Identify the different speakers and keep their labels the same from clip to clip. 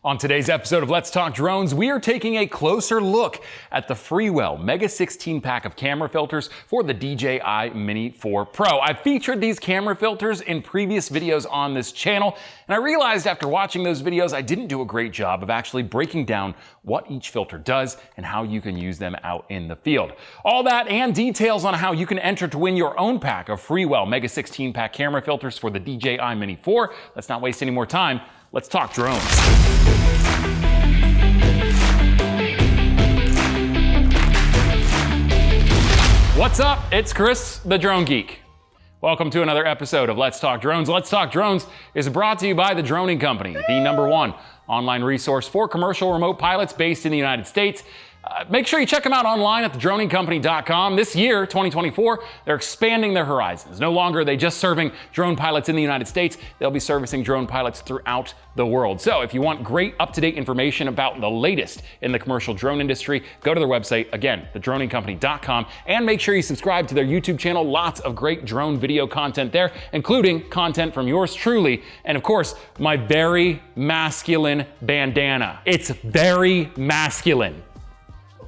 Speaker 1: On today's episode of Let's Talk Drones, we are taking a closer look at the FREEWELL MEGA 16-pack of camera filters for the DJI Mini 4 Pro. I've featured these camera filters in previous videos on this channel, and I realized after watching those videos I didn't do a great job of actually breaking down what each filter does and how you can use them out in the field. All that and details on how you can enter to win your own pack of FREEWELL MEGA 16-pack camera filters for the DJI Mini 4. Let's not waste any more time. Let's talk drones. What's up? It's Chris, the Drone Geek. Welcome to another episode of Let's Talk Drones. Let's Talk Drones is brought to you by The Droning Company, the #1 online resource for commercial remote pilots based in the United States. Make sure you check them out online at thedroningcompany.com. This year, 2024, they're expanding their horizons. No longer are they just serving drone pilots in the United States, they'll be servicing drone pilots throughout the world. So if you want great up-to-date information about the latest in the commercial drone industry, go to their website, again, thedroningcompany.com, and make sure you subscribe to their YouTube channel. Lots of great drone video content there, including content from yours truly, and of course, my very masculine bandana. It's very masculine.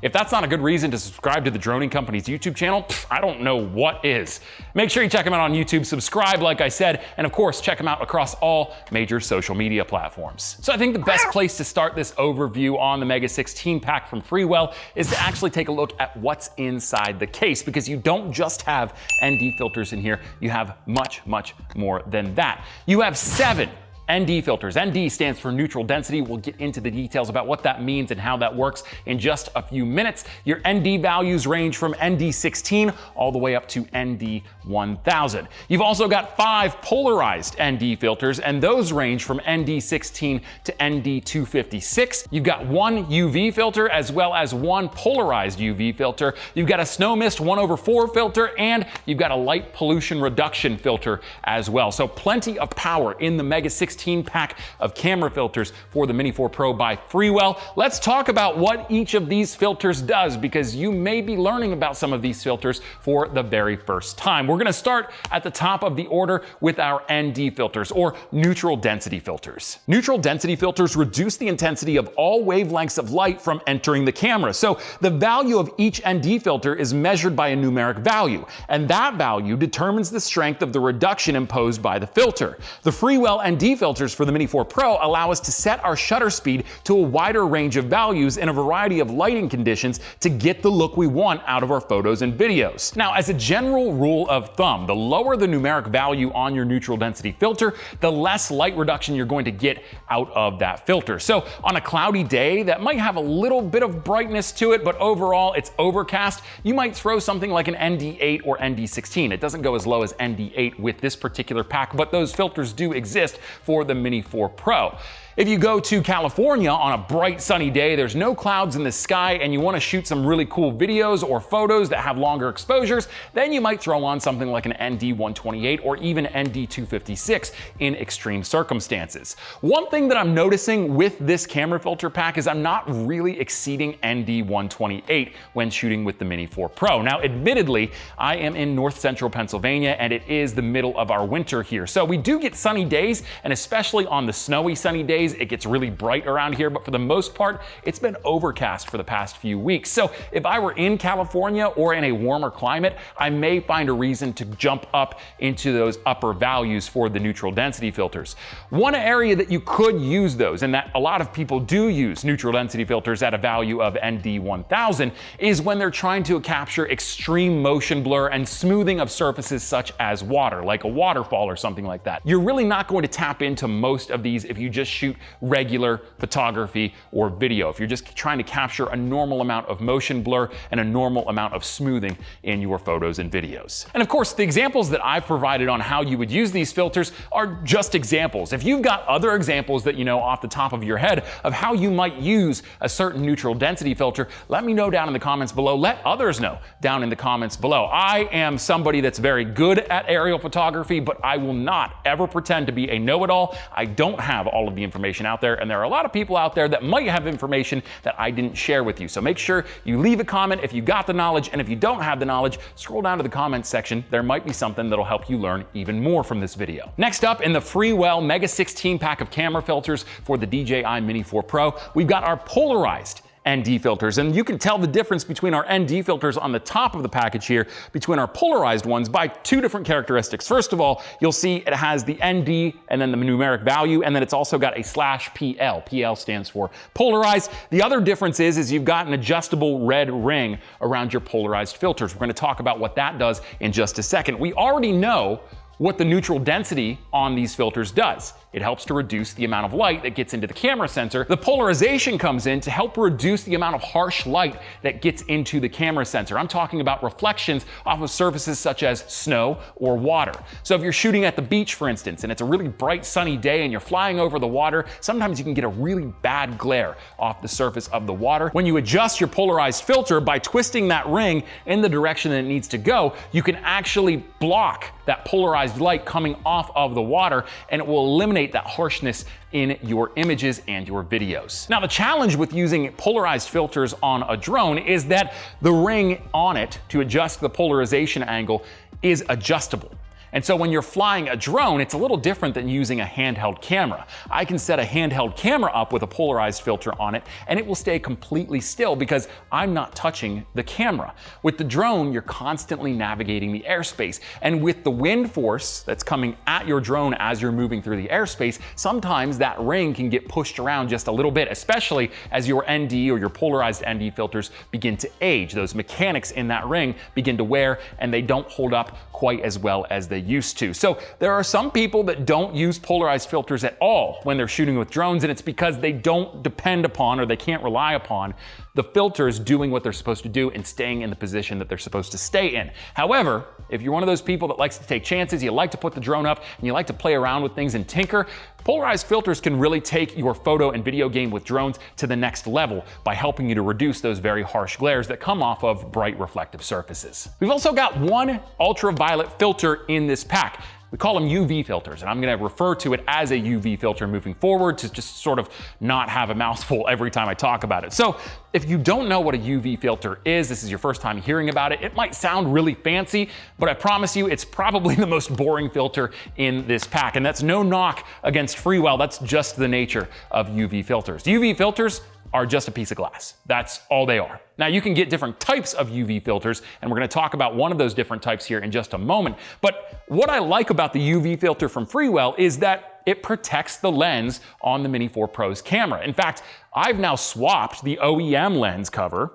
Speaker 1: If that's not a good reason to subscribe to the Droning Company's YouTube channel, I don't know what is. Make sure you check them out on YouTube, subscribe like I said, and of course check them out across all major social media platforms. So I think the best place to start this overview on the Mega 16 pack from FREEWELL is to actually take a look at what's inside the case, because you don't just have ND filters in here, you have much, much more than that. You have 7 ND filters. ND stands for neutral density. We'll get into the details about what that means and how that works in just a few minutes. Your ND values range from ND16 all the way up to ND1000. You've also got 5 polarized ND filters, and those range from ND16 to ND256. You've got 1 UV filter as well as 1 polarized UV filter. You've got a snow mist 1/4 filter, and you've got a light pollution reduction filter as well. So plenty of power in the Mega 16 pack of camera filters for the Mini 4 Pro by FREEWELL. Let's talk about what each of these filters does, because you may be learning about some of these filters for the very first time. We're gonna start at the top of the order with our ND filters, or neutral density filters. Neutral density filters reduce the intensity of all wavelengths of light from entering the camera. So the value of each ND filter is measured by a numeric value, and that value determines the strength of the reduction imposed by the filter. The FREEWELL ND filters for the Mini 4 Pro allow us to set our shutter speed to a wider range of values in a variety of lighting conditions to get the look we want out of our photos and videos. Now, as a general rule of thumb, the lower the numeric value on your neutral density filter, the less light reduction you're going to get out of that filter. So on a cloudy day that might have a little bit of brightness to it, but overall it's overcast, you might throw something like an ND8 or ND16. It doesn't go as low as ND8 with this particular pack, but those filters do exist for the Mini 4 Pro. If you go to California on a bright sunny day, there's no clouds in the sky, and you want to shoot some really cool videos or photos that have longer exposures, then you might throw on something like an ND128 or even ND256 in extreme circumstances. One thing that I'm noticing with this camera filter pack is I'm not really exceeding ND128 when shooting with the Mini 4 Pro. Now, admittedly, I am in north central Pennsylvania, and it is the middle of our winter here. So we do get sunny days, and especially on the snowy sunny days, it gets really bright around here, but for the most part, it's been overcast for the past few weeks. So if I were in California or in a warmer climate, I may find a reason to jump up into those upper values for the neutral density filters. One area that you could use those, and that a lot of people do use neutral density filters at a value of ND1000, is when they're trying to capture extreme motion blur and smoothing of surfaces such as water, like a waterfall or something like that. You're really not going to tap into most of these if you just shoot regular photography or video. If you're just trying to capture a normal amount of motion blur and a normal amount of smoothing in your photos and videos. And of course, the examples that I've provided on how you would use these filters are just examples. If you've got other examples that you know off the top of your head of how you might use a certain neutral density filter, let me know down in the comments below. Let others know down in the comments below. I am somebody that's very good at aerial photography, but I will not ever pretend to be a know-it-all. I don't have all of the information information out there, and there are a lot of people out there that might have information that I didn't share with you. So make sure you leave a comment if you got the knowledge, and if you don't have the knowledge, scroll down to the comments section. There might be something that'll help you learn even more from this video. Next up, in the FREEWELL MEGA 16 pack of camera filters for the DJI Mini 4 Pro, we've got our Polarized ND filters, and you can tell the difference between our ND filters on the top of the package here between our polarized ones by two different characteristics. First of all, you'll see it has the ND and then the numeric value, and then it's also got a /PL. PL stands for polarized. The other difference is you've got an adjustable red ring around your polarized filters. We're going to talk about what that does in just a second. We already know what the neutral density on these filters does. It helps to reduce the amount of light that gets into the camera sensor. The polarization comes in to help reduce the amount of harsh light that gets into the camera sensor. I'm talking about reflections off of surfaces such as snow or water. So if you're shooting at the beach, for instance, and it's a really bright sunny day and you're flying over the water, sometimes you can get a really bad glare off the surface of the water. When you adjust your polarized filter by twisting that ring in the direction that it needs to go, you can actually block that polarized light coming off of the water, and it will eliminate that harshness in your images and your videos. Now, the challenge with using polarized filters on a drone is that the ring on it to adjust the polarization angle is adjustable. And so when you're flying a drone, it's a little different than using a handheld camera. I can set a handheld camera up with a polarized filter on it, and it will stay completely still because I'm not touching the camera. With the drone, you're constantly navigating the airspace. And with the wind force that's coming at your drone as you're moving through the airspace, sometimes that ring can get pushed around just a little bit, especially as your ND or your polarized ND filters begin to age. Those mechanics in that ring begin to wear, and they don't hold up quite as well as they used to. So there are some people that don't use polarized filters at all when they're shooting with drones, and it's because they don't depend upon, or they can't rely upon, the filters doing what they're supposed to do and staying in the position that they're supposed to stay in. However, if you're one of those people that likes to take chances, you like to put the drone up, and you like to play around with things and tinker, polarized filters can really take your photo and video game with drones to the next level by helping you to reduce those very harsh glares that come off of bright reflective surfaces. We've also got one ultraviolet filter in this pack. We call them UV filters, and I'm going to refer to it as a UV filter moving forward to just sort of not have a mouthful every time I talk about it. So if you don't know what a UV filter is, this is your first time hearing about it, it might sound really fancy, but I promise you it's probably the most boring filter in this pack. And that's no knock against FREEWELL, that's just the nature of UV filters. UV filters are just a piece of glass. That's all they are. Now, you can get different types of UV filters, and we're going to talk about one of those different types here in just a moment. But what I like about the UV filter from FREEWELL is that it protects the lens on the Mini 4 Pro's camera. In fact, I've now swapped the OEM lens cover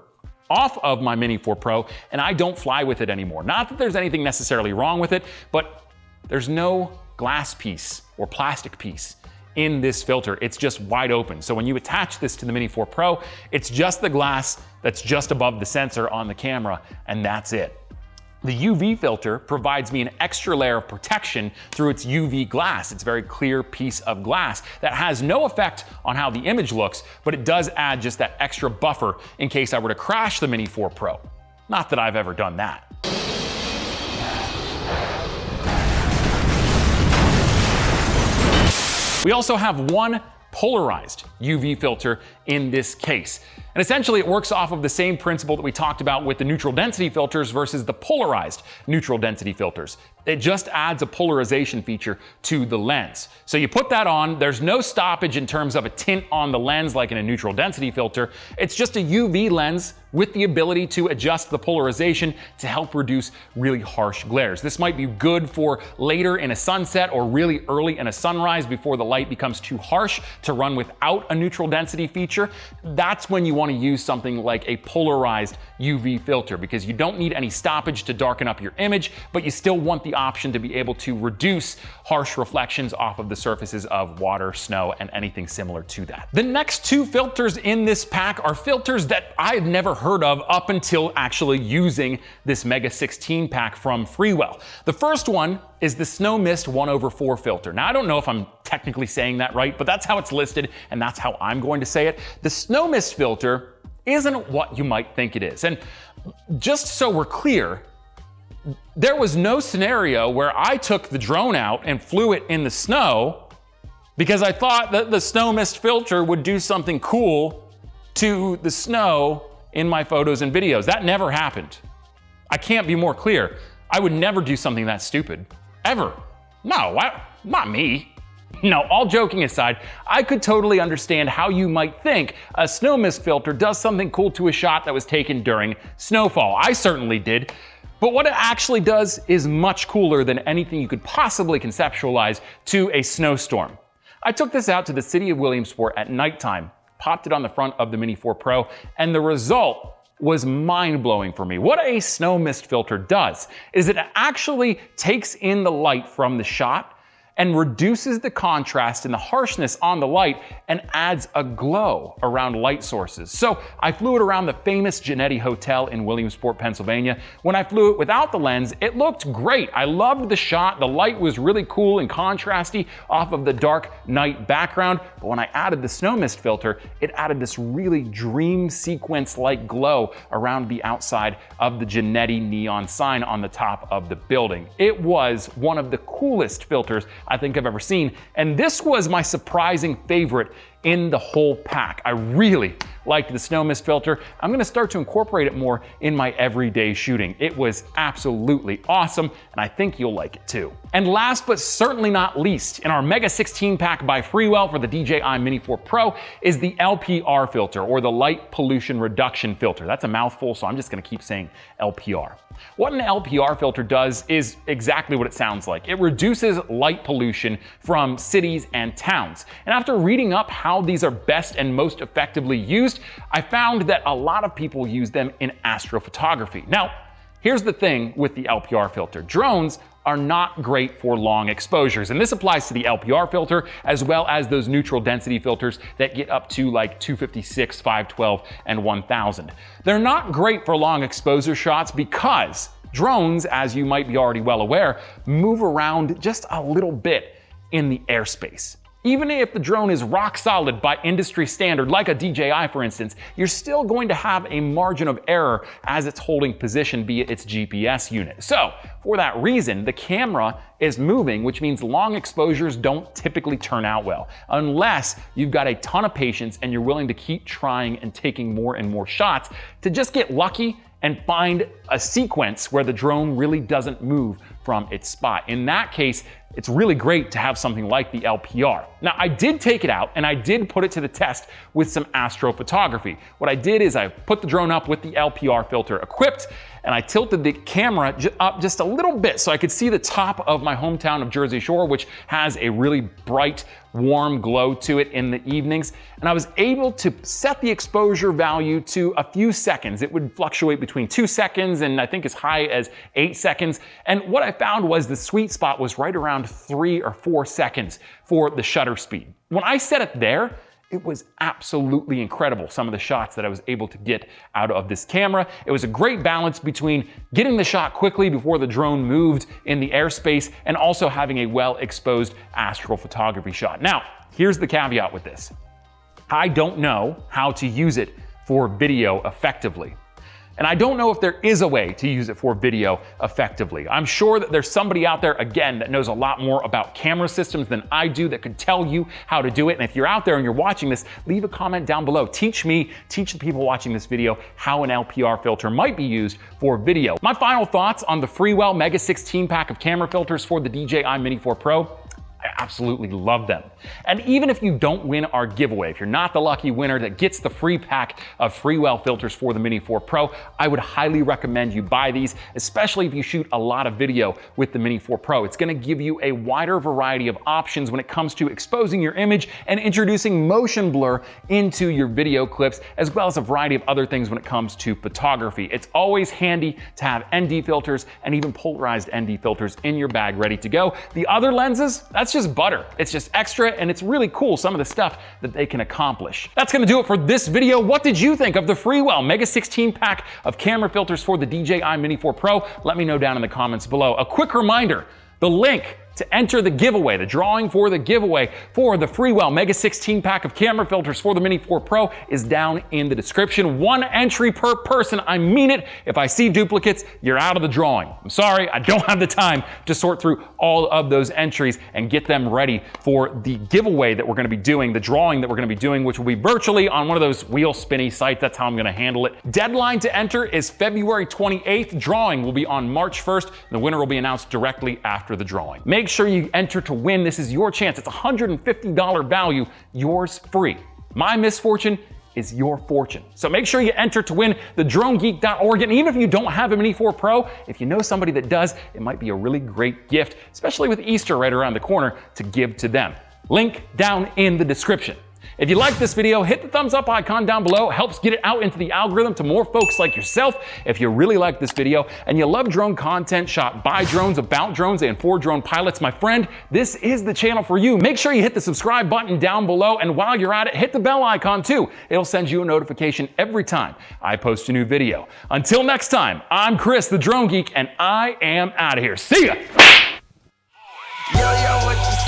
Speaker 1: off of my Mini 4 Pro, and I don't fly with it anymore. Not that there's anything necessarily wrong with it, but there's no glass piece or plastic piece in this filter. It's just wide open. So when you attach this to the Mini 4 Pro, it's just the glass that's just above the sensor on the camera, and that's it. The UV filter provides me an extra layer of protection through its UV glass. It's a very clear piece of glass that has no effect on how the image looks, but it does add just that extra buffer in case I were to crash the Mini 4 Pro. Not that I've ever done that. We also have one polarized UV filter in this case. And essentially it works off of the same principle that we talked about with the neutral density filters versus the polarized neutral density filters. It just adds a polarization feature to the lens. So you put that on, there's no stoppage in terms of a tint on the lens like in a neutral density filter. It's just a UV lens with the ability to adjust the polarization to help reduce really harsh glares. This might be good for later in a sunset or really early in a sunrise before the light becomes too harsh to run without a neutral density feature. That's when you want to use something like a polarized UV filter, because you don't need any stoppage to darken up your image, but you still want the option to be able to reduce harsh reflections off of the surfaces of water, snow, and anything similar to that. The next two filters in this pack are filters that I've never heard of up until actually using this Mega 16 pack from FREEWELL. The first one is the Snow Mist 1/4 filter. Now, I don't know if I'm technically saying that right, but that's how it's listed, and that's how I'm going to say it. The Snow Mist filter isn't what you might think it is. And just so we're clear, there was no scenario where I took the drone out and flew it in the snow because I thought that the snow mist filter would do something cool to the snow in my photos and videos. That never happened. I can't be more clear. I would never do something that stupid, ever. No, not me. No, all joking aside, I could totally understand how you might think a snow mist filter does something cool to a shot that was taken during snowfall. I certainly did. But what it actually does is much cooler than anything you could possibly conceptualize to a snowstorm. I took this out to the city of Williamsport at nighttime, popped it on the front of the Mini 4 Pro, and the result was mind-blowing for me. What a snow mist filter does is it actually takes in the light from the shot and reduces the contrast and the harshness on the light and adds a glow around light sources. So I flew it around the famous Genetti Hotel in Williamsport, Pennsylvania. When I flew it without the lens, it looked great. I loved the shot. The light was really cool and contrasty off of the dark night background. But when I added the snow mist filter, it added this really dream sequence-like glow around the outside of the Genetti neon sign on the top of the building. It was one of the coolest filters I think I've ever seen, and this was my surprising favorite in the whole pack. I really liked the snow mist filter. I'm gonna start to incorporate it more in my everyday shooting. It was absolutely awesome, and I think you'll like it too. And last but certainly not least, in our Mega 16 pack by FREEWELL for the DJI Mini 4 Pro is the LPR filter, or the Light Pollution Reduction Filter. That's a mouthful, so I'm just gonna keep saying LPR. What an LPR filter does is exactly what it sounds like. It reduces light pollution from cities and towns. And after reading up how these are best and most effectively used, I found that a lot of people use them in astrophotography. Now, here's the thing with the LPR filter. Drones are not great for long exposures, and this applies to the LPR filter as well as those neutral density filters that get up to like 256, 512, and 1000. They're not great for long exposure shots because drones, as you might be already well aware, move around just a little bit in the airspace. Even if the drone is rock solid by industry standard, like a DJI for instance, you're still going to have a margin of error as it's holding position via its GPS unit. So, for that reason, the camera is moving, which means long exposures don't typically turn out well, unless you've got a ton of patience and you're willing to keep trying and taking more and more shots to just get lucky and find a sequence where the drone really doesn't move from its spot. In that case, it's really great to have something like the LPR. Now, I did take it out and I did put it to the test with some astrophotography. What I did is I put the drone up with the LPR filter equipped, and I tilted the camera up just a little bit so I could see the top of my hometown of Jersey Shore, which has a really bright, warm glow to it in the evenings. And I was able to set the exposure value to a few seconds. It would fluctuate between 2 seconds and I think as high as 8 seconds. And what I found was the sweet spot was right around 3 or 4 seconds for the shutter speed. When I set it there, it was absolutely incredible, some of the shots that I was able to get out of this camera. It was a great balance between getting the shot quickly before the drone moved in the airspace and also having a well-exposed astrophotography shot. Now, here's the caveat with this. I don't know how to use it for video effectively. And I don't know if there is a way to use it for video effectively. I'm sure that there's somebody out there, again, that knows a lot more about camera systems than I do that could tell you how to do it. And if you're out there and you're watching this, leave a comment down below. Teach me, teach the people watching this video how an LPR filter might be used for video. My final thoughts on the FREEWELL Mega 16 pack of camera filters for the DJI Mini 4 Pro. I absolutely love them. And even if you don't win our giveaway, if you're not the lucky winner that gets the free pack of FREEWELL filters for the Mini 4 Pro, I would highly recommend you buy these, especially if you shoot a lot of video with the Mini 4 Pro. It's gonna give you a wider variety of options when it comes to exposing your image and introducing motion blur into your video clips, as well as a variety of other things when it comes to photography. It's always handy to have ND filters and even polarized ND filters in your bag ready to go. The other lenses, that's just butter. It's just extra, and it's really cool, some of the stuff that they can accomplish. That's gonna do it for this video. What did you think of the FREEWELL Mega 16 pack of camera filters for the DJI Mini 4 Pro? Let me know down in the comments below. A quick reminder, the link to enter the giveaway, the drawing for the giveaway for the FREEWELL MEGA 16 pack of camera filters for the Mini 4 Pro is down in the description. 1 entry per person. I mean it. If I see duplicates, you're out of the drawing. I'm sorry, I don't have the time to sort through all of those entries and get them ready for the giveaway that we're going to be doing, the drawing that we're going to be doing, which will be virtually on one of those wheel spinny sites. That's how I'm going to handle it. Deadline to enter is February 28th. Drawing will be on March 1st. The winner will be announced directly after the drawing. Make sure you enter to win. This is your chance. It's $150 value, yours free. My misfortune is your fortune. So make sure you enter to win the dronegeek.org. And even if you don't have a Mini 4 Pro, if you know somebody that does, it might be a really great gift, especially with Easter right around the corner, to give to them. Link down in the description. If you like this video, hit the thumbs up icon down below. It helps get it out into the algorithm to more folks like yourself. If you really like this video and you love drone content shot by drones, about drones, and for drone pilots, my friend, this is the channel for you. Make sure you hit the subscribe button down below, and while you're at it, hit the bell icon too. It'll send you a notification every time I post a new video. Until next time, I'm Chris, the Drone Geek, and I am out of here. See ya!
Speaker 2: Yo, what you